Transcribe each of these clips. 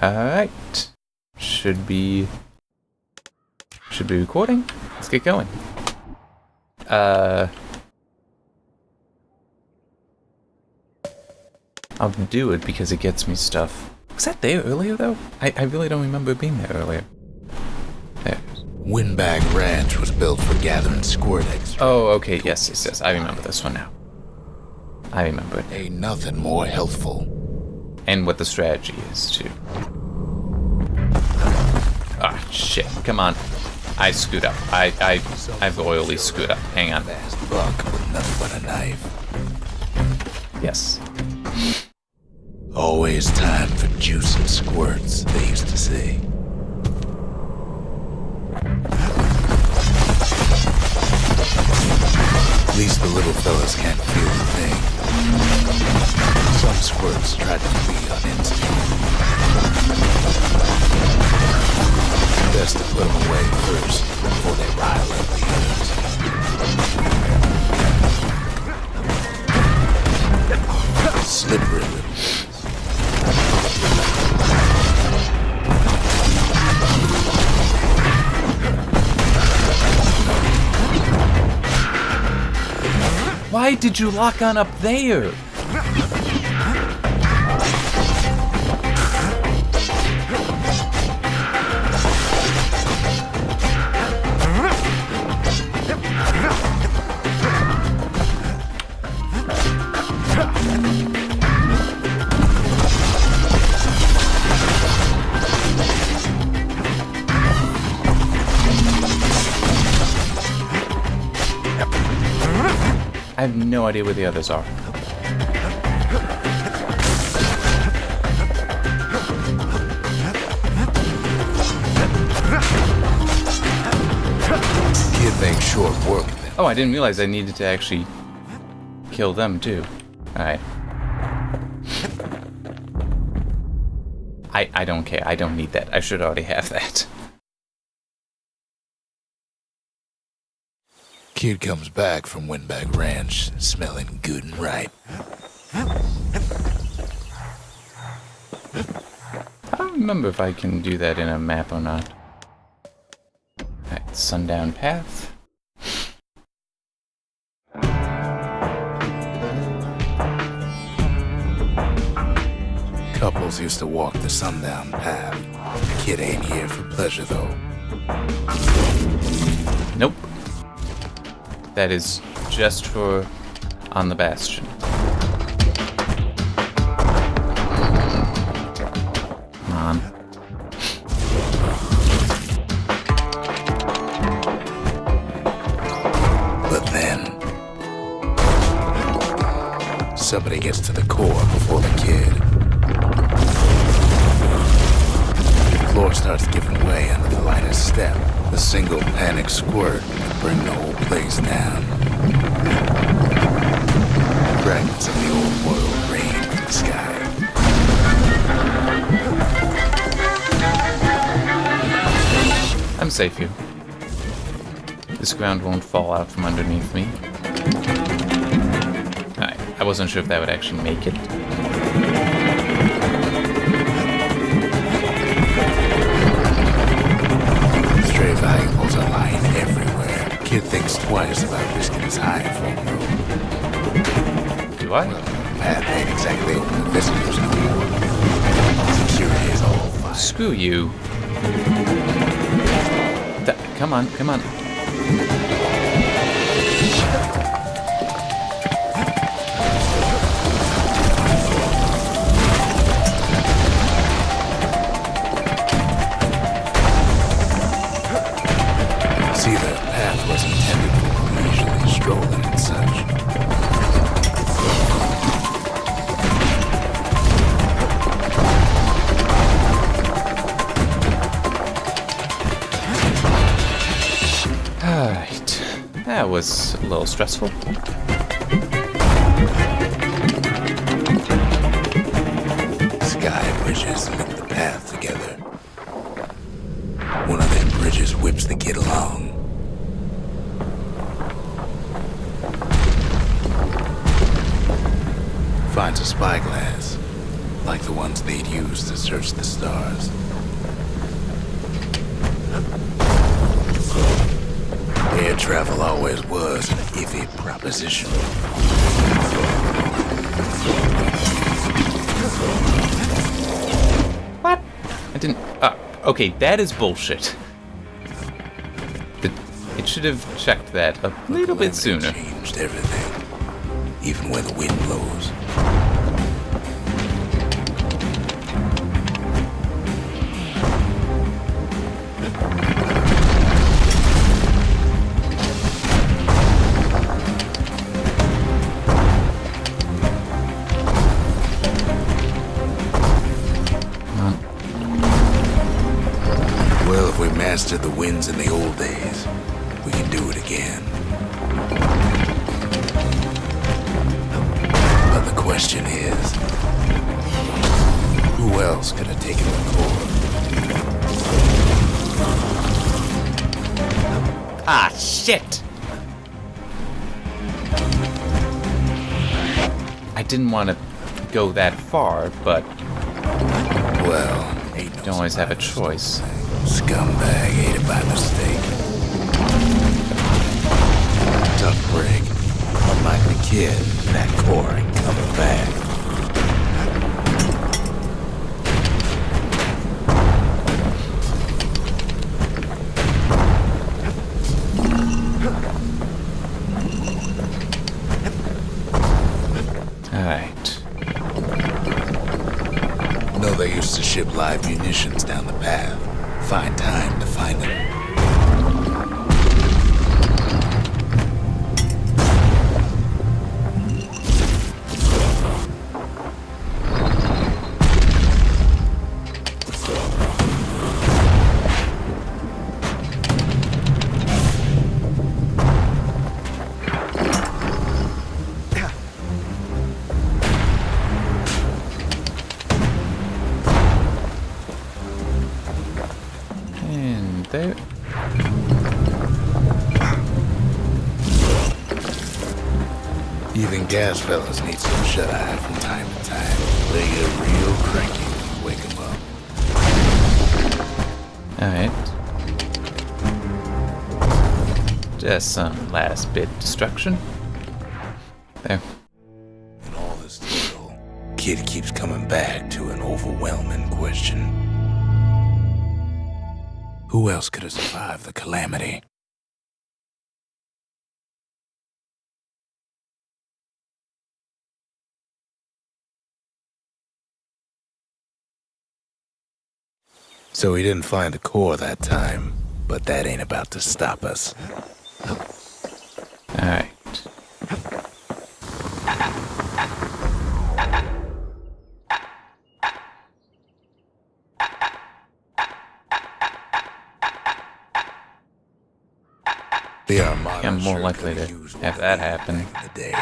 Alright. Should be recording. Let's get going. I'll do it because it gets me stuff. Was that there earlier though? I really don't remember it being there earlier. There. Windbag Ranch was built for gathering squirt eggs. Oh, okay, yes. I remember this one now. I remember it. Ain't nothing more healthful. And what the strategy is, too. Ah, shit. Come on. I screwed up. I've royally screwed up. Hang on. Fast buck with nothing but a knife. Yes. Always time for juice and squirts, they used to say. At least the little fellas can't feel the thing. Some squirts tried to flee on instinct. Best to put them away first before they rile up the others. Slippery little ones. Why did you lock on up there? I have no idea where the others are. Kid makes short work of them. Oh, I didn't realize I needed to actually kill them too. Alright. I don't care. I don't need that. I should already have that. Kid comes back from Windbag Ranch smelling good and ripe. I don't remember if I can do that in a map or not. Alright, sundown path. Couples used to walk the sundown path. Kid ain't here for pleasure though. Nope. That is just for on the Bastion. Come on. But then somebody gets to the core before the kid. The floor starts giving way under the lightest step. The single panic squirt can bring the whole place down. Fragments of the old world rain from the sky. I'm safe here. This ground won't fall out from underneath me. Alright, I wasn't sure if that would actually make it. Stray valuables are lying everywhere. Kid thinks twice about risking his hide for a room. Do I? Well, path ain't exactly open to visitors anymore. Security is all fine. Screw you. Come on. See, the path was intended for leisurely strolling and such. Alright. That was a little stressful. Sky bridges link the path together. One of them bridges whips the kid along. Finds a spyglass, like the ones they'd use to search the stars. Air travel always was an iffy proposition. What? I didn't... okay, that is bullshit. It should have checked that a little bit sooner. Changed everything, even when the wind blows. Well, if we mastered the winds in the old days, we can do it again. But the question is, who else could have taken the core? Ah, shit! I didn't want to go that far, but Well, ain't no you don't always have a survivors. choice. Scumbag ate it by mistake. Tough break. Unlike the kid, that core ain't coming back. Alright. No, they used to ship live munitions down the path. Find time to find them. And there... Even gas fellas need some shut-eye from time to time. They get real cranky when you wake them up. Alright. Just some last bit destruction. There. In all this deal, kid keeps coming back to an overwhelming question. Who else could have survived the calamity? So he didn't find the core that time, but that ain't about to stop us. Alright. The Armada I'm more sure likely could've to used have one that back happen. in the day.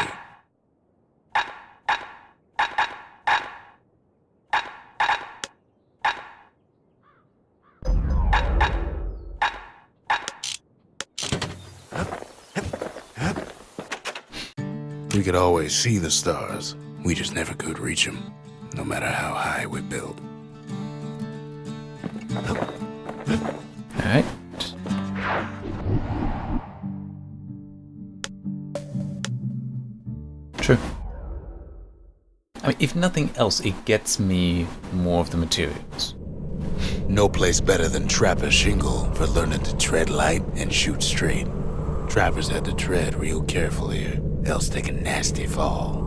We could always see the stars. We just never could reach them, no matter how high we built. Alright. True. I mean, if nothing else, it gets me more of the materials. No place better than Trapper Shingle for learning to tread light and shoot straight. Trappers had to tread real careful here, else take a nasty fall.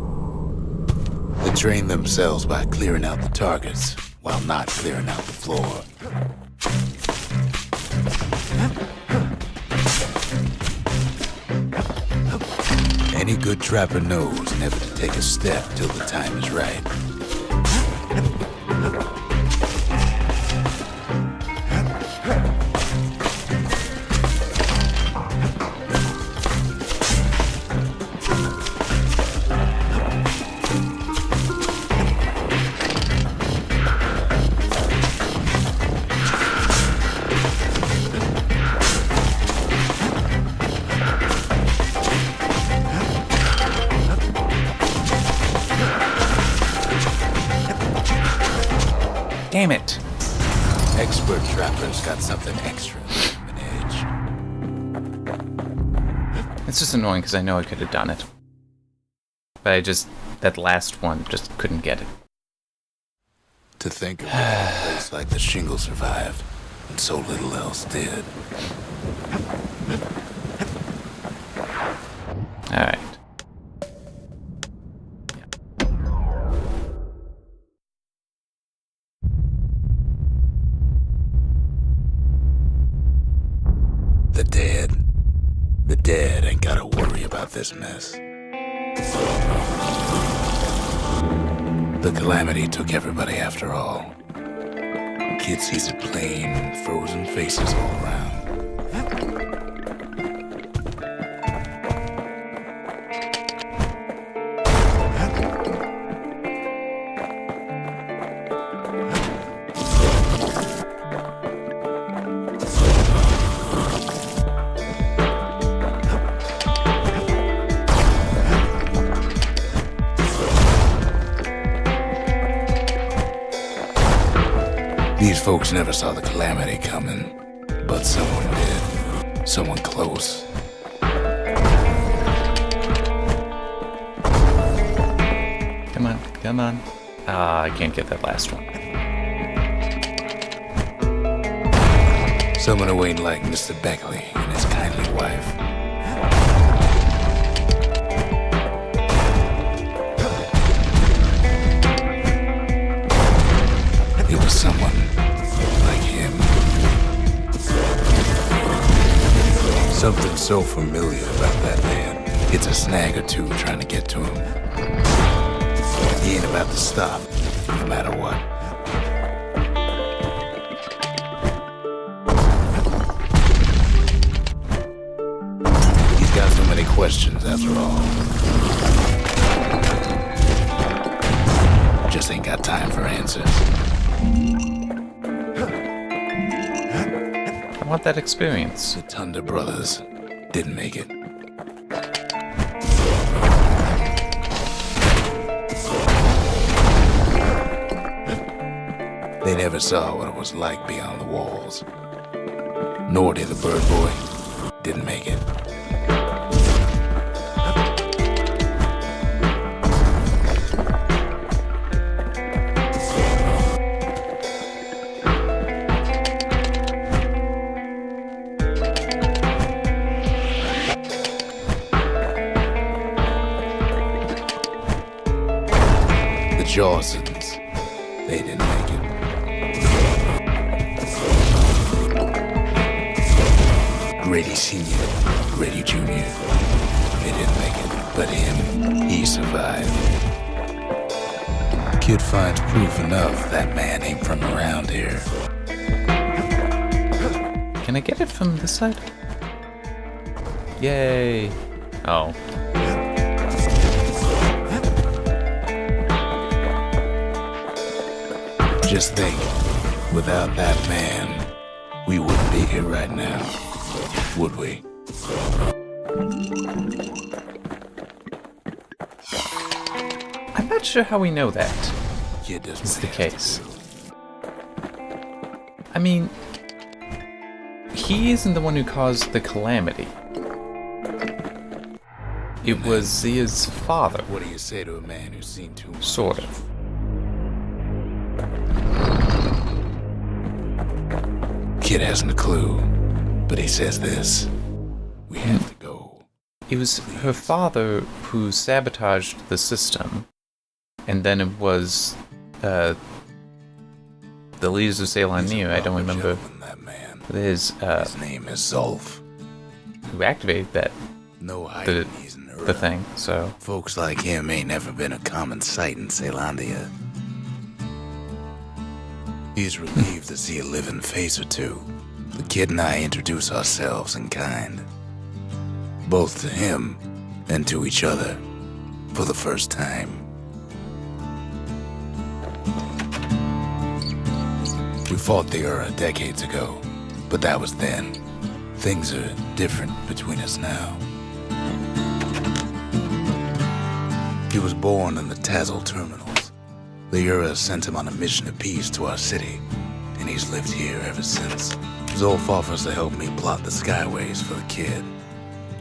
They train themselves by clearing out the targets, while not clearing out the floor. Any good trapper knows never to take a step till the time is right. Damn it! Expert trappers got something extra an edge. It's just annoying because I know I could have done it. But that last one, just couldn't get it. To think of a place like the Shingle survived, and so little else did. Alright. The dead ain't gotta worry about this mess. The calamity took everybody after all. Kid sees it plain, frozen faces all around. These folks never saw the calamity coming, but someone did. Someone close. Come on, come on. Ah, I can't get that last one. Someone who ain't like Mr. Beckley and his kindly wife. It was someone like him. Something so familiar about that man. It's a snag or two trying to get to him. He ain't about to stop, no matter what. He's got so many questions after all. Just ain't got time for answers. I want that experience. The Thunder brothers didn't make it. They never saw what it was like beyond the walls. Nor did the Bird Boy. Didn't make it. The Jawsons, they didn't make it. Grady Sr., Grady Jr., they didn't make it. But him, he survived. Kid finds proof enough that man ain't from around here. Can I get it from this side? Yay! Oh. Just think, without that man, we wouldn't be here right now, would we? I'm not sure how we know that Kid doesn't is the have case. to. I mean, he isn't the one who caused the calamity. It was Zia's father, What do you say to a man who's seen too much? sort of. Kid hasn't a clue, but he says this. We have to go. It was her father who sabotaged the system, and then it was the leaders of Ceylon He's a Neo, I don't proper remember gentleman, that man. his His name is Zolf. who activated that No hiding he's in the thing. So Folks like him ain't never been a common sight in Ceylandia. He's relieved to see a living face or two. The kid and I introduce ourselves in kind. Both to him and to each other for the first time. We fought the Ura decades ago, but that was then. Things are different between us now. He was born in the Tazal terminals, The Ura sent him on a mission of peace to our city, and he's lived here ever since. Zolf offers to help me plot the skyways for the kid.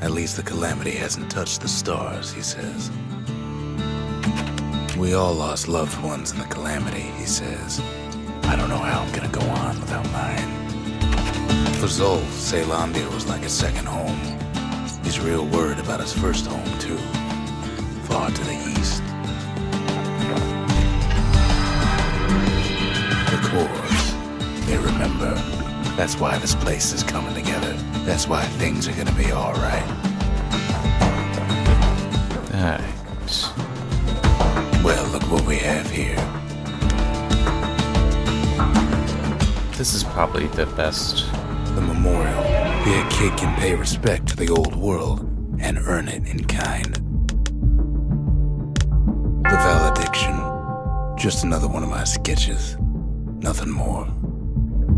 At least the calamity hasn't touched the stars, he says. We all lost loved ones in the calamity, he says. I don't know how I'm gonna go on without mine. For Zolf, Caelondia was like a second home. He's real worried about his first home, too. Far to the east. The cores. They remember. That's why this place is coming together. That's why things are gonna be alright. Alright. Well, look what we have here. This is probably the best. The memorial. Here a kid can pay respect to the old world and earn it in kind. The valediction. Just another one of my sketches. Nothing more.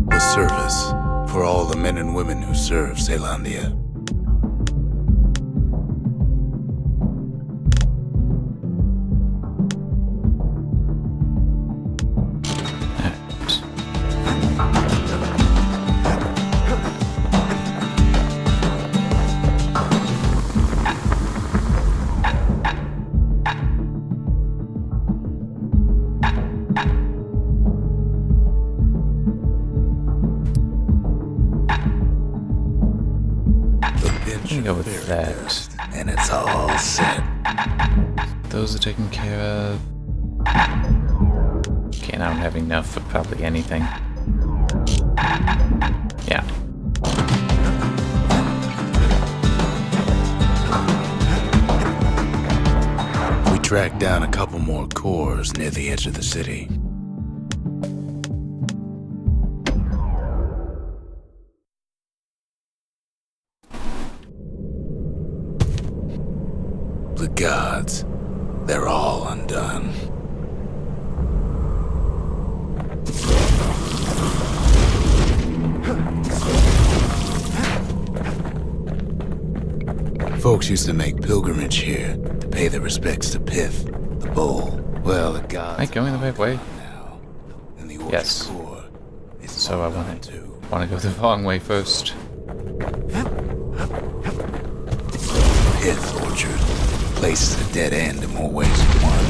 The service for all the men and women who serve Caelondia. Go with that. And it's all set. Those are taken care of. Okay, now I don't have enough for probably anything. Yeah. We tracked down a couple more cores near the edge of the city. The gods, they're all undone. Folks used to make pilgrimage here to pay their respects to Pith, the bull. Well, the gods. Am I going the right way? Now, and the Yes. core is So I long want gone to too. go the wrong way first. Pith Orchard. Place is a dead end in more ways than one.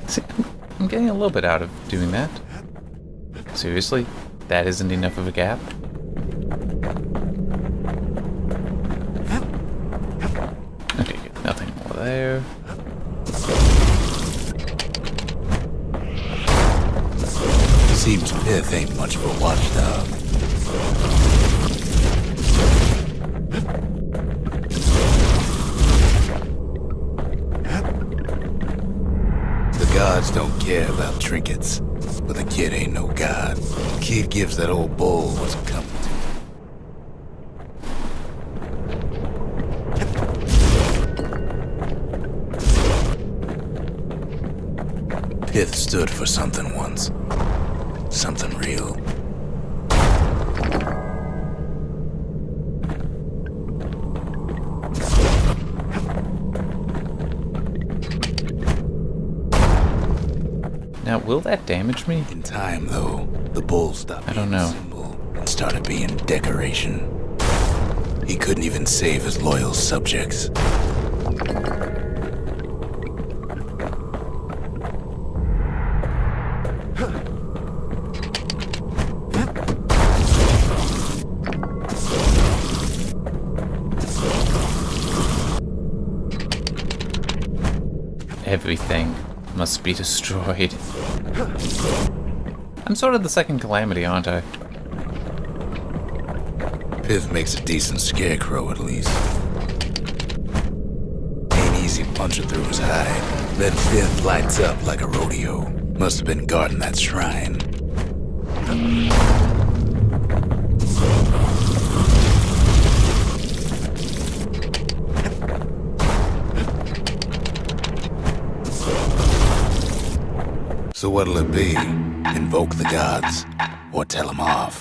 See, I'm getting a little bit out of doing that. Seriously? That isn't enough of a gap? Okay, good. Nothing more there. Seems Pith ain't much of a watchdog. The gods don't care about trinkets, but the kid ain't no god. The kid gives that old bull what's coming to him. Pith stood for something once. Something real. Now, will that damage me? In time, though, the bull stopped I don't being a know. symbol and started being decoration. He couldn't even save his loyal subjects. Everything must be destroyed. I'm sort of the second calamity, aren't I? Pith makes a decent scarecrow, at least. Ain't easy punching through his hide. That Pith lights up like a rodeo. Must have been guarding that shrine. So what'll it be? Invoke the gods, or tell them off?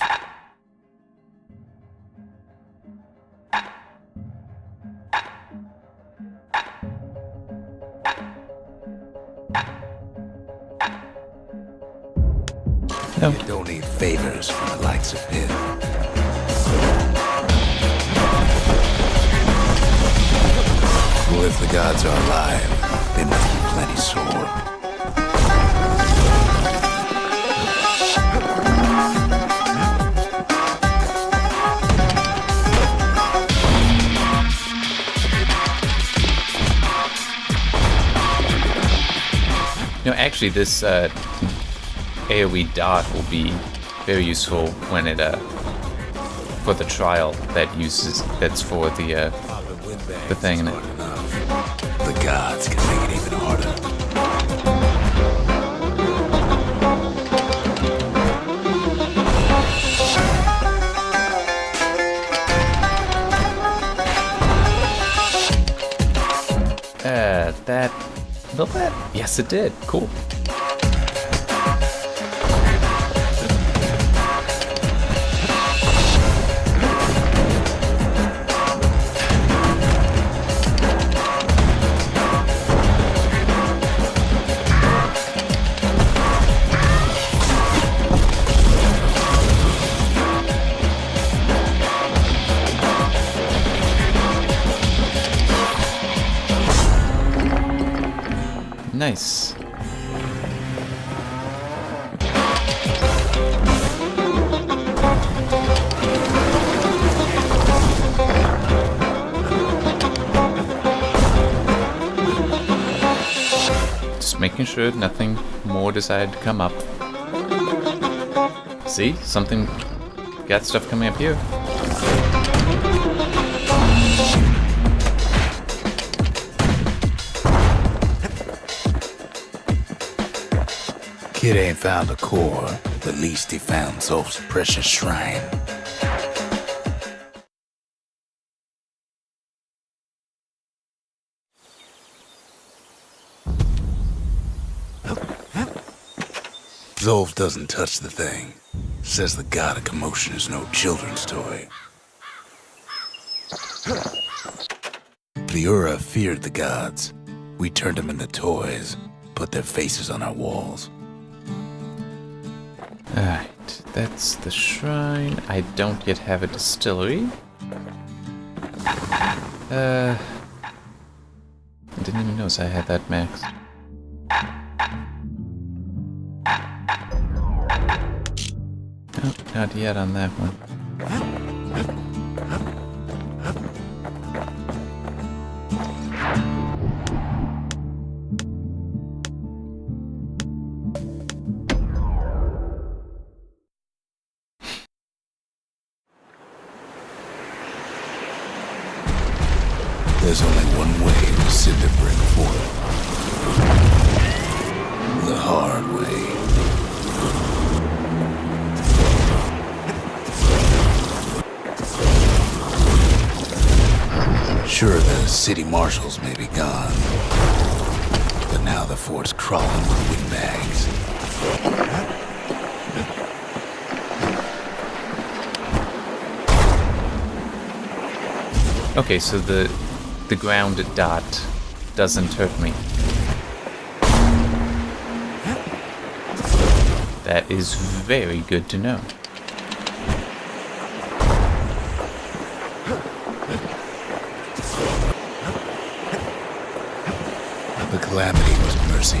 No. You don't need favors from the likes of him. Well, if the gods are alive, they must be plenty sore. No, actually, this AoE dart will be very useful when it for the trial that's for the thing in it. The gods can make it even harder. That built that? Yes, it did. Cool. Nice. Just making sure nothing more decided to come up. See? Something got stuff coming up here. Kid ain't found a core, at least he found Zolf's precious shrine. Zolf doesn't touch the thing. Says the god of commotion is no children's toy. The Ura feared the gods. We turned them into toys, put their faces on our walls. Alright, that's the shrine. I don't yet have a distillery. I didn't even notice I had that max. Oh, not yet on that one. There's only one way to send a brick forth. The hard way. Sure, the city marshals may be gone, but now the fort's crawling with windbags. Okay, so the ground dot doesn't hurt me. That is very good to know. The calamity was mercy,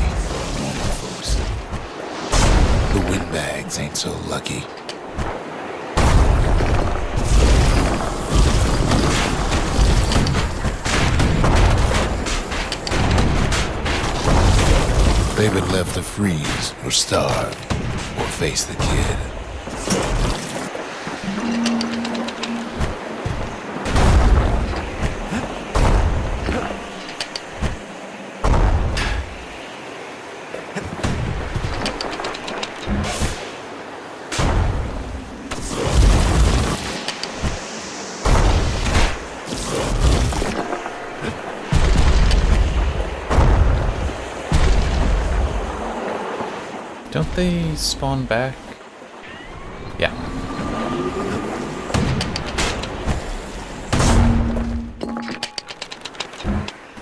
normal folks. The windbags ain't so lucky. They've been left to freeze or starve or face the kid. Don't they spawn back? Yeah.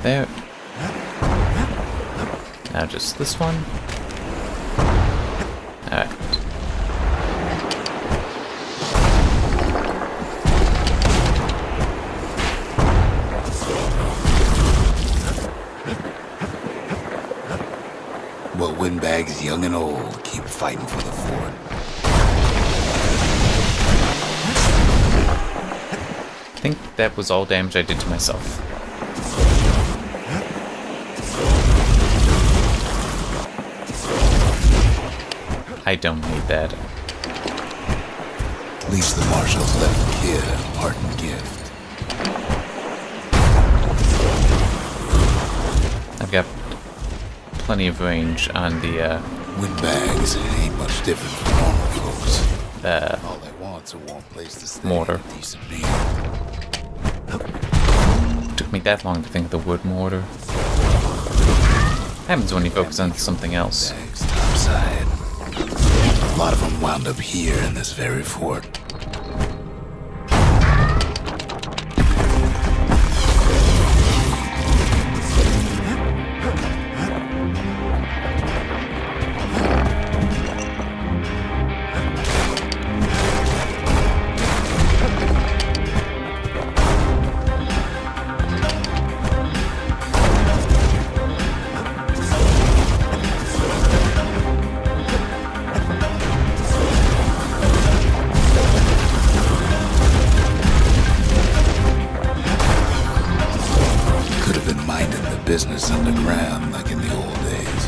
There. Now just this one. Alright. Well, windbags young and old keep fighting for the fort. I think that was all damage I did to myself. I don't need that. At least the marshals left the kid a parting gift. I've got plenty of range on the Windbags ain't much different from normal folks. All they want's a warm place to stay. Mortar. And a decent meal. Took me that long to think of the wood mortar. Happens when you focus on something else. Bags topside. A lot of them wound up here in this very fort. Business underground like in the old days.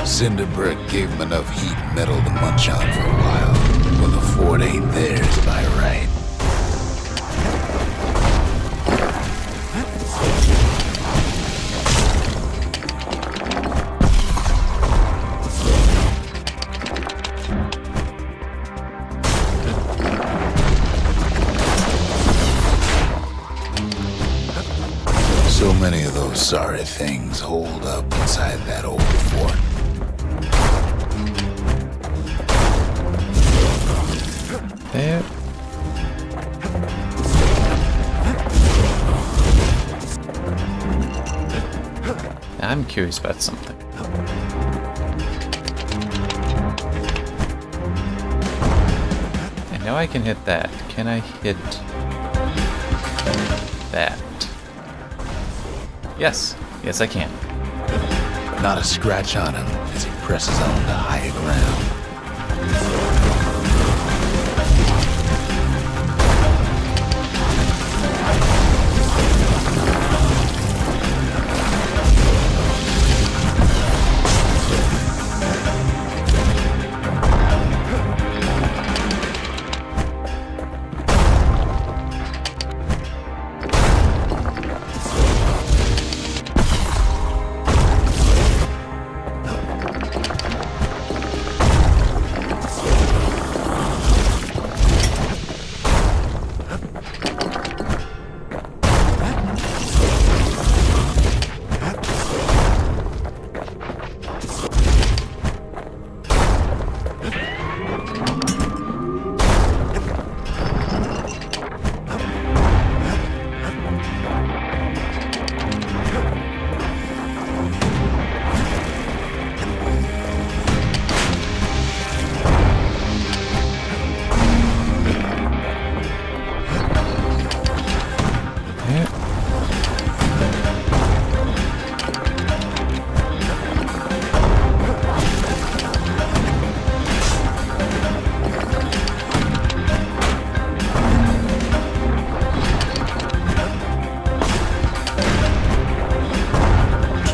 Cinder brick gave him enough heat and metal to munch on for a while. Well, the fort ain't theirs by right. So many of those sorry things holed up inside that old fort. There. I'm curious about something. I know I can hit that. Can I hit that? Yes. Yes, I can. Not a scratch on him as he presses on to higher ground.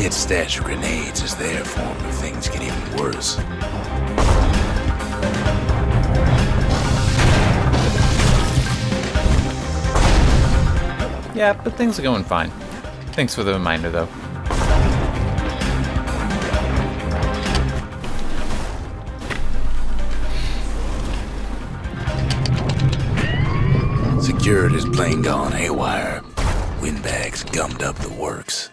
Stash of grenades is there for him if things get even worse. Yeah, but things are going fine. Thanks for the reminder, though. Security's plain gone haywire. Windbags gummed up the works.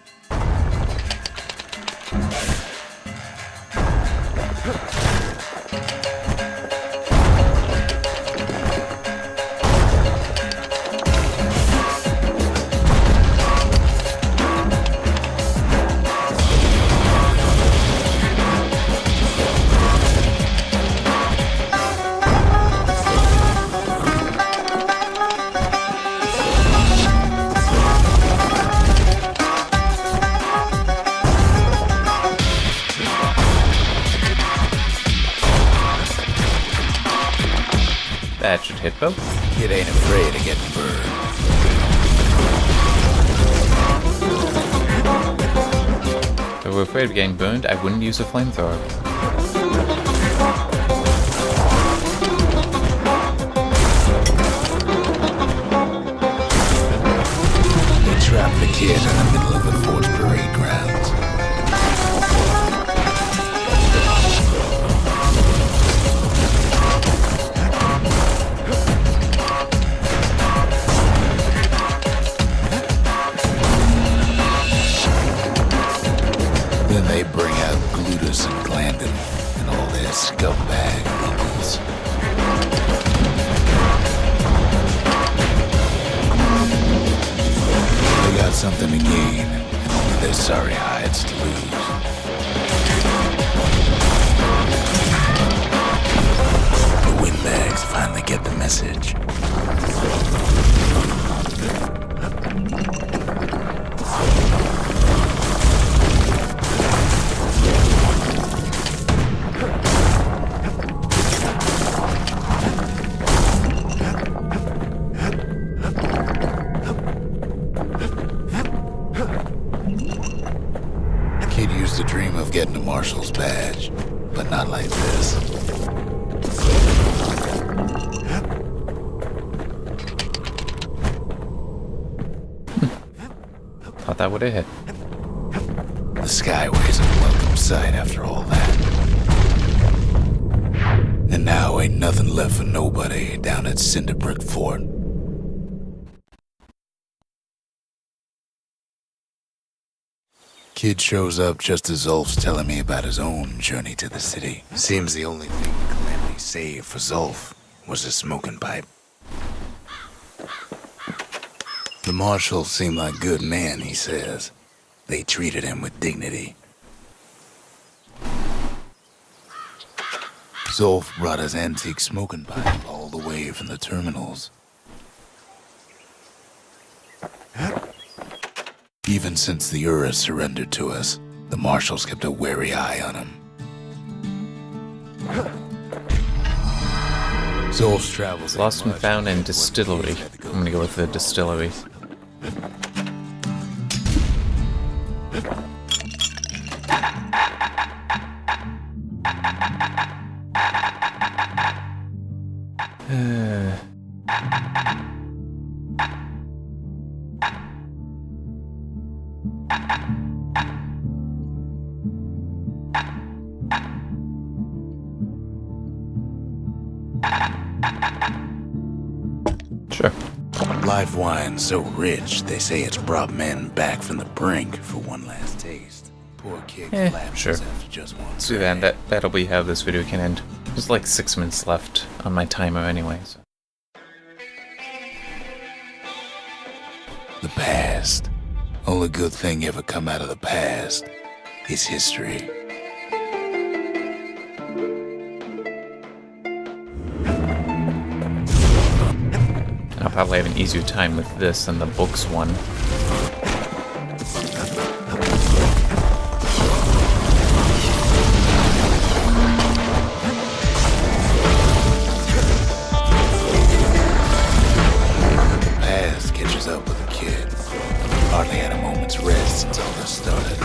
That should hit both. Kid ain't afraid of getting burned. If we're afraid of getting burned, I wouldn't use a flamethrower. They trapped the kid in the middle of the fort's parade grounds. Then they bring out Glutus and Glandon and all their scumbag uncles. They got something to gain, and only their sorry hides to lose. The Windbags finally get the message. Kid used to dream of getting a marshal's badge, but not like this. Thought that would have hit. The Skyway's a welcome sight after all that. And now ain't nothing left for nobody down at Cinderbrick Fort. Kid shows up just as Zolf's telling me about his own journey to the city. Seems the only thing Calamity saved for Zolf was a smoking pipe. The marshals seem like good men, he says. They treated him with dignity. Zolf brought his antique smoking pipe all the way from the terminals. Even since the Ura surrendered to us, the marshals kept a wary eye on him. Zolf's travels Lost and found in distillery. I'm gonna go with the distillery. Sure. Live wine so rich, they say it's brought men back from the brink for one last taste. Poor kid collapses sure. after just one Let's do that. That'll be how this video can end. There's like 6 minutes left on my timer anyway, so. The past. Only good thing ever come out of the past is history. I'll probably have an easier time with this than the books one. The past catches up with the kid. Hardly had a moment's rest since all this started.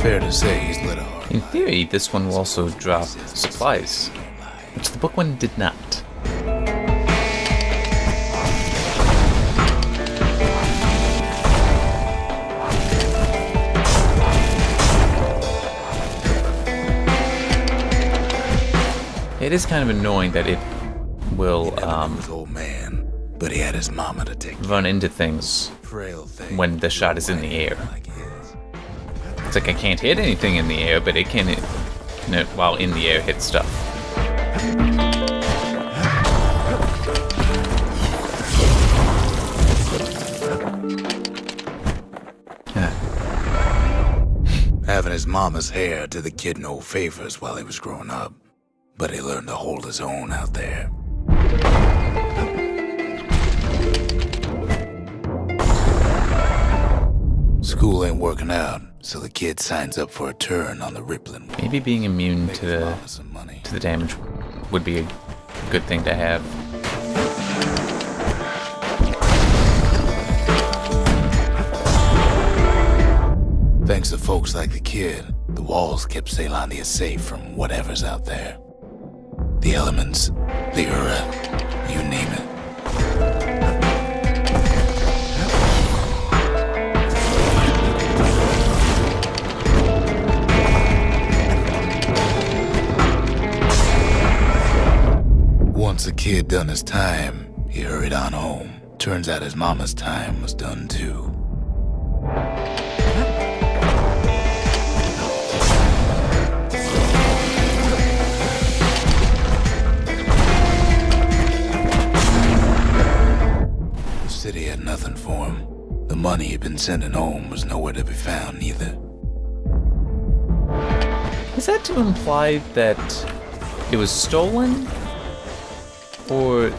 Fair to say he's lit a hard In life. theory, this one will also drop supplies, which the book one did not. It is kind of annoying that it will He never knew his old man, but he had his mama to take run into things frail thing. when the shot is in the air. Like his. It's like I can't hit anything in the air, but it can, while in the air, hit stuff. Having his mama's hair did the kid no favors while he was growing up, but he learned to hold his own out there. School ain't working out, so the kid signs up for a turn on the Rippling. Maybe being immune Make to his the mama some money. damage would be a good thing to have. Thanks to folks like the kid, the walls kept Ceylondia safe from whatever's out there. The elements, the Ura, you name it. Once the kid done his time, he hurried on home. Turns out his mama's time was done too. The city had nothing for him. The money he'd been sending home was nowhere to be found neither. Is that to imply that it was stolen? Or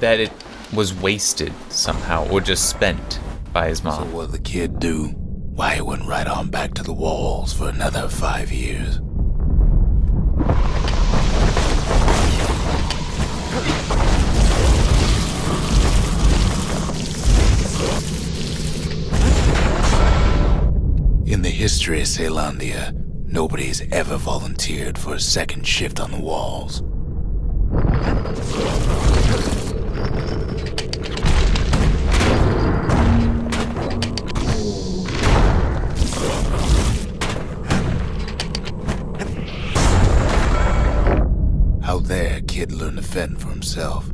that it was wasted somehow, or just spent by his So mom? what'd the kid do? Why, he went right on back to the walls for another 5 years. In the history of Ceylondia, nobody's ever volunteered for a second shift on the walls. Out there, kid learned to fend for himself,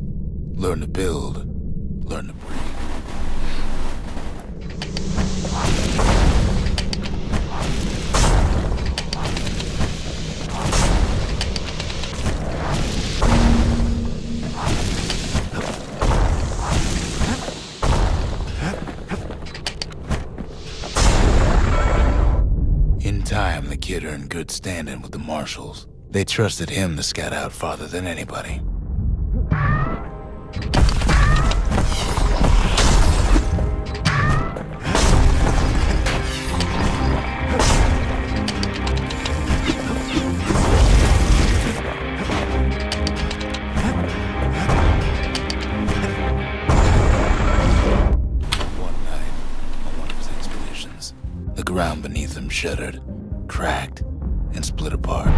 learn to build, learn to breathe. In time, the kid earned good standing with the marshals. They trusted him to scout out farther than anybody. One night, on one of his expeditions, the ground beneath him shuddered, cracked, and split apart.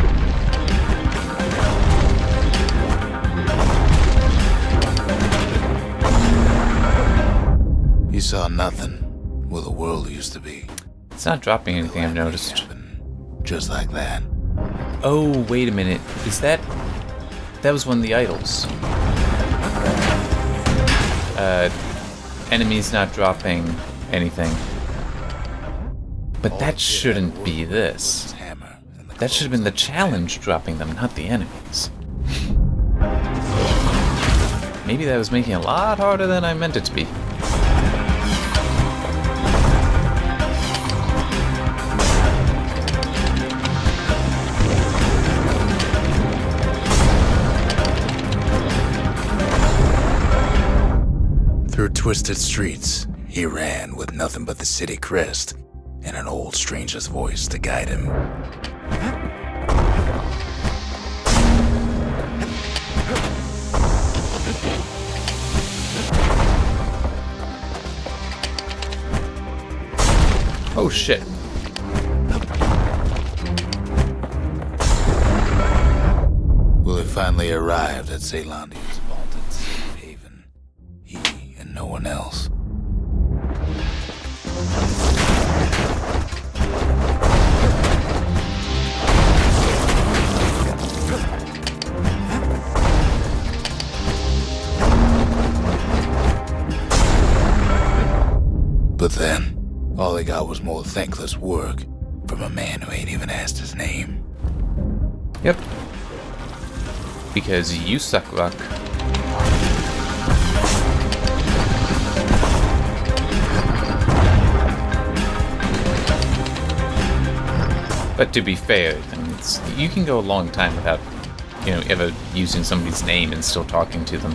He saw nothing where the world used to be. It's not dropping anything, I've noticed. Happened just like that. Oh, wait a minute. Is that... That was one of the idols. Enemies not dropping anything. But that shouldn't be this. Hammer and the That should have been the challenge dropping them, not the enemies. Maybe that was making it a lot harder than I meant it to be. Through twisted streets, he ran with nothing but the city crest and an old stranger's voice to guide him. Oh shit. Will he finally arrived at Ceylondia's vaulted safe haven? He and no one else. got was more thankless work from a man who ain't even asked his name. Yep. Because you suck luck. But to be fair, I mean, you can go a long time without, ever using somebody's name and still talking to them.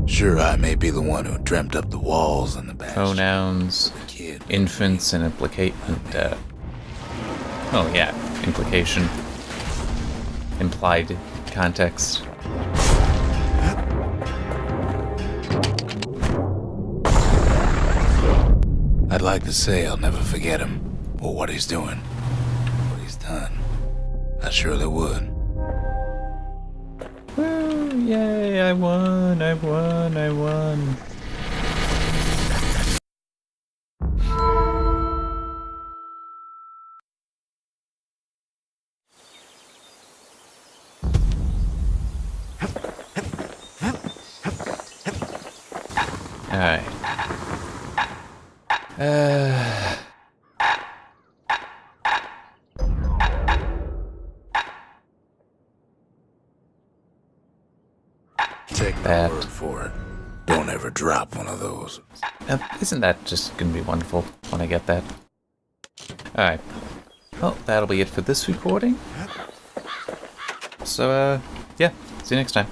Sure, I may be the one who dreamt up the walls and the Bastion. Pronouns, infants, and implication, implied context. I'd like to say I'll never forget him, or what he's doing, what he's done. I surely would. Woo, yay, I won. Alright. Take my word for it. Don't ever drop one of those. Isn't that just gonna be wonderful when I get that? Alright. Well, that'll be it for this recording. So, yeah, see you next time.